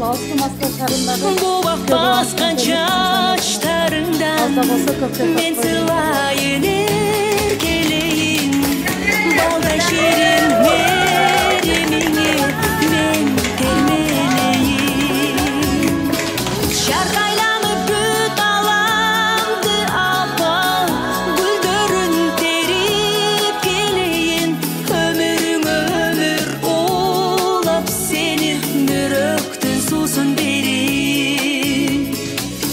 Bu baskan çaçlarından men sılayın erkeleyin. Balda şirin merimini men termeleyin. Şarkaylanıp güt alandı apa, güldürün terip geleyin. Ömürün ömür olap senin müröktün susun beri.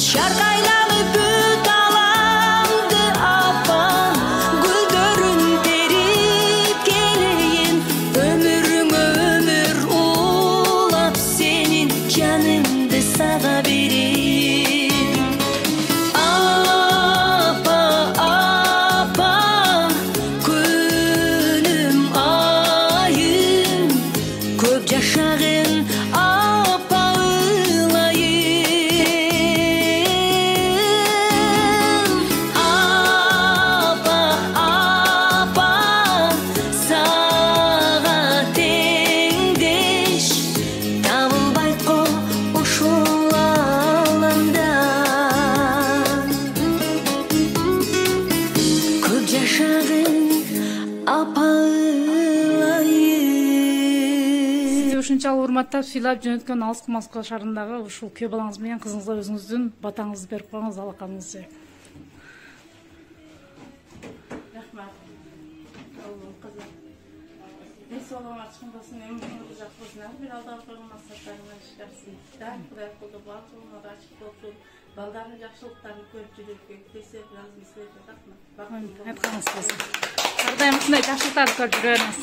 Şarkaylanıp güt alandı apa, güldürün terip geleyin. Ömürün ömür olap senin canımdı sana beri. Apa apa günüm ayım köp yaşağın apa ılayım. Apa apa sağa tengdeş табылбайт го ушул алаңда. Көп жашагын апа ылайым. Сизди ушунчалык урматтап сыйлап жөнөткөн Алыскы Москва шаарындагы ушул күйөө балаңыз менен кызыңызга өзүңүздүн батаңызды берип коюңуз, алаканыңызды. Рахмат. Саламат болсын, өмүрүңүз жакшы болсын. Ар бир алда койгон максаттарыңар ишкерсин. Кудай колдо бар жолуңар ачык болсун. Балдардын жакшылыктарын көрүп жүрөккө десе разы силерге рахмат. Айтканыңыз келсин. Ар дайым ушундай жакшылыктарды көрүп жүрөбүз.